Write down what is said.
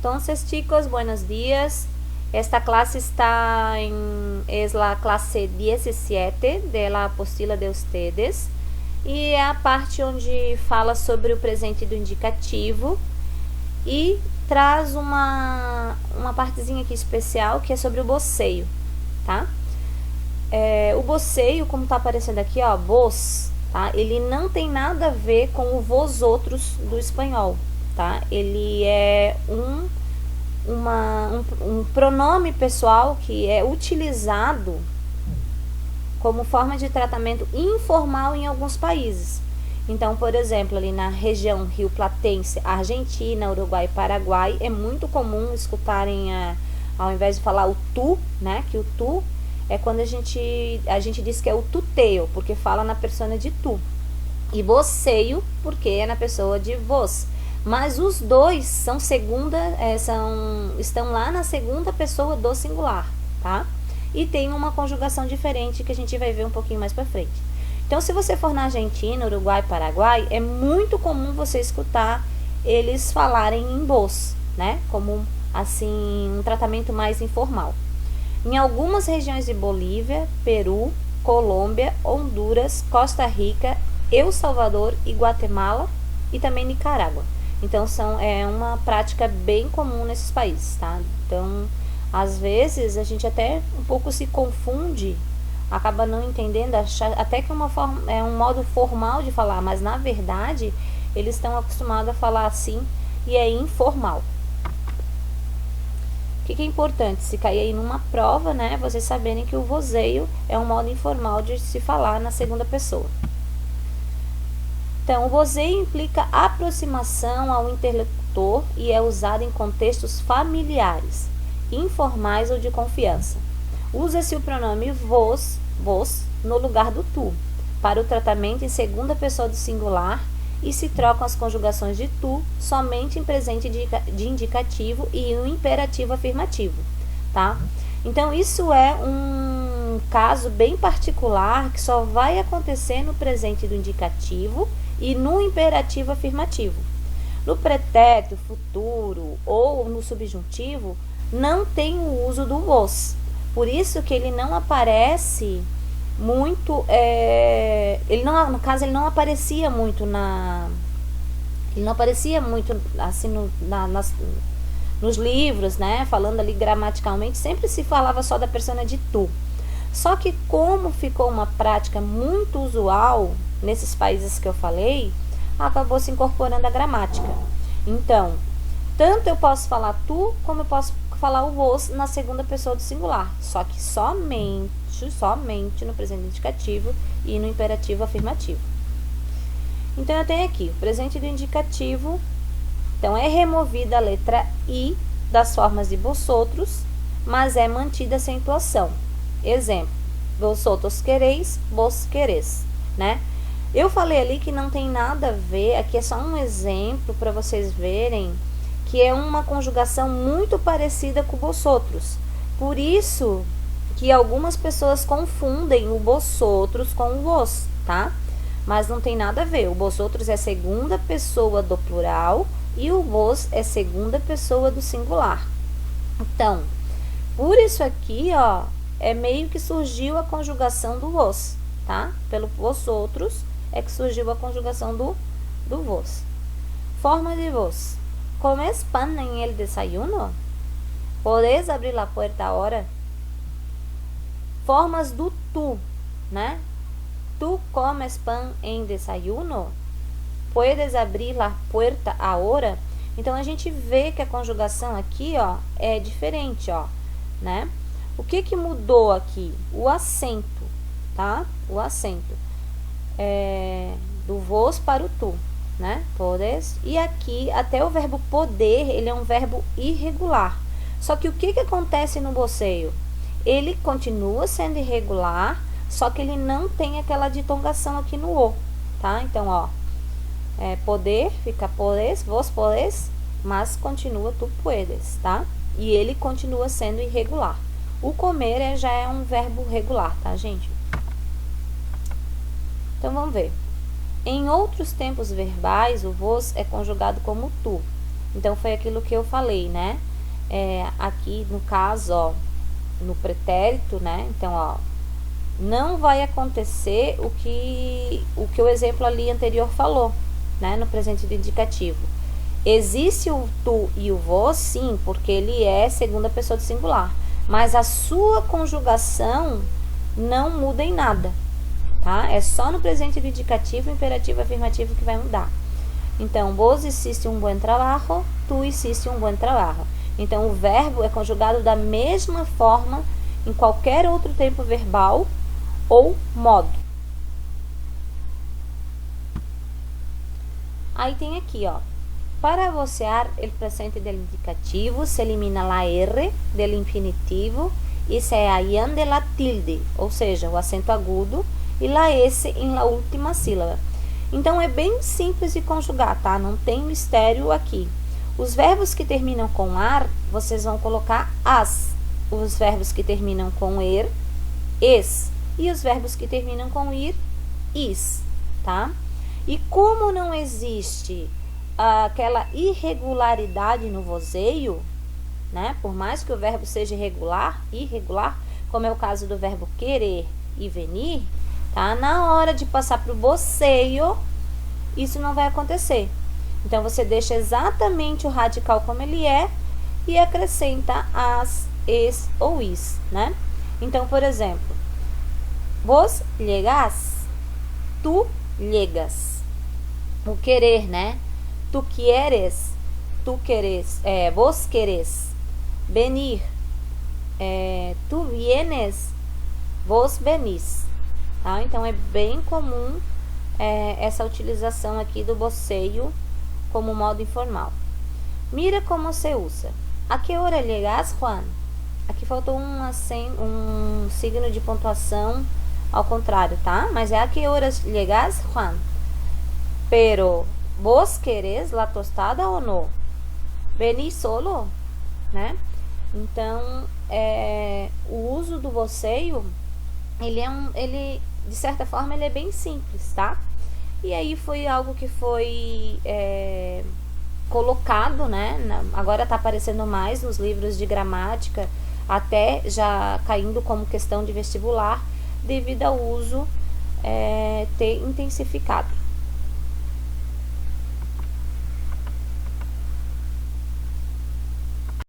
Entonces, chicos, buenos días. Esta clase es la clase 17 de la apostila de ustedes. E é a parte onde fala sobre o presente do indicativo e traz uma partezinha aqui especial que é sobre o boceio, tá? O boceio, como tá aparecendo aqui, ó, vos, tá? Ele não tem nada a ver com o vosotros do espanhol, tá? Ele é um pronome pessoal que é utilizado como forma de tratamento informal em alguns países. Então, por exemplo, ali na região rio-platense, Argentina, Uruguai e Paraguai, é muito comum escutarem, ao invés de falar o tu, né, que o tu é quando a gente diz que é o tuteo, porque fala na persona de tu, e voceio, porque é na pessoa de vos. Mas os dois são estão lá na segunda pessoa do singular, tá? E tem uma conjugação diferente que a gente vai ver um pouquinho mais pra frente. Então, se você for na Argentina, Uruguai, Paraguai, é muito comum você escutar eles falarem em vos, né? Como, assim, um tratamento mais informal. Em algumas regiões de Bolívia, Peru, Colômbia, Honduras, Costa Rica, El Salvador e Guatemala e também Nicarágua. Então, é uma prática bem comum nesses países, tá? Então, às vezes, a gente até um pouco se confunde, acaba não entendendo, até que é um modo formal de falar, mas, na verdade, eles estão acostumados a falar assim e é informal. O que é importante? Se cair aí numa prova, né, vocês saberem que o vozeio é um modo informal de se falar na segunda pessoa. Então, o vozeio implica aproximação ao interlocutor e é usado em contextos familiares, informais ou de confiança. Usa-se o pronome vos no lugar do tu, para o tratamento em segunda pessoa do singular e se trocam as conjugações de tu somente em presente de indicativo e um imperativo afirmativo, tá? Então, isso é um caso bem particular que só vai acontecer no presente do indicativo e no imperativo afirmativo. No pretérito, futuro ou no subjuntivo, não tem o uso do vos. Por isso que ele não aparece muito, ele não aparecia muito assim nos livros, né, falando ali gramaticalmente, sempre se falava só da persona de tu. Só que como ficou uma prática muito usual nesses países que eu falei, acabou se incorporando a gramática. Então, tanto eu posso falar tu, como eu posso falar o vos na segunda pessoa do singular, só que somente no presente indicativo e no imperativo afirmativo. Então, eu tenho aqui o presente do indicativo. Então, é removida a letra I das formas de vosotros, mas é mantida a acentuação. Exemplo, vosotros quereis, vos quereis, né? Eu falei ali que não tem nada a ver, aqui é só um exemplo para vocês verem que é uma conjugação muito parecida com vosotros. Por isso que algumas pessoas confundem o vosotros com o vos, tá? Mas não tem nada a ver. O vosotros é segunda pessoa do plural e o vos é segunda pessoa do singular. Então, por isso aqui, ó, é meio que surgiu a conjugação do vos, tá? Pelo vosotros é que surgiu a conjugação do vos. Forma de vos. ¿Comes pan en el desayuno? ¿Podés abrir la puerta ahora? Formas do tu, né? Tu comes pan en desayuno? ¿Puedes abrir la puerta ahora? Então, a gente vê que a conjugação aqui, ó, é diferente, ó, né? O que mudou aqui? O acento, tá? O acento. Do vos para o tu, né? Podes. E aqui, até o verbo poder, ele é um verbo irregular. Só que o que acontece no boceio? Ele continua sendo irregular, só que ele não tem aquela ditongação aqui no o, tá? Então, ó, poder fica podes, vos podes, mas continua tu puedes, tá? E ele continua sendo irregular. O comer já é um verbo regular, tá, gente? Então, vamos ver. Em outros tempos verbais, o vos é conjugado como tu. Então foi aquilo que eu falei, né? Aqui no caso, ó, no pretérito, né? Então, ó, não vai acontecer o que o exemplo ali anterior falou, né? No presente do indicativo. Existe o tu e o vos, sim, porque ele é segunda pessoa do singular. Mas a sua conjugação não muda em nada, tá? É só no presente do indicativo, imperativo, afirmativo que vai mudar. Então, vos hiciste um buen trabajo, tu hiciste um buen trabajo. Então, o verbo é conjugado da mesma forma em qualquer outro tempo verbal ou modo. Aí tem aqui, ó. Para vocear el presente del indicativo, se elimina la R del infinitivo e se añade la tilde, ou seja, o acento agudo, e la S em la última sílaba. Então, é bem simples de conjugar, tá? Não tem mistério aqui. Os verbos que terminam com ar, vocês vão colocar as. Os verbos que terminam com er, es. E os verbos que terminam com ir, is, tá? E como não existe aquela irregularidade no vozeio, né? Por mais que o verbo seja irregular, como é o caso do verbo querer e venir, tá? Na hora de passar para o voceio, isso não vai acontecer. Então, você deixa exatamente o radical como ele é e acrescenta as, es ou is, né? Então, por exemplo, vos llegas, tu llegas. O querer, né? Tu quieres, vos querés. Venir, tu vienes, vos venís. Tá? Então, é bem comum essa utilização aqui do voceio como modo informal. Mira como se usa. A que hora llegas, Juan? Aqui faltou um signo de pontuação ao contrário, tá? Mas é a que horas llegas, Juan? Pero, vos querés la tostada ou não? Venís solo, né? Então, o uso do voceio, ele de certa forma, ele é bem simples, tá? E aí foi algo que foi colocado, né? Agora tá aparecendo mais nos livros de gramática, até já caindo como questão de vestibular, devido ao uso ter intensificado.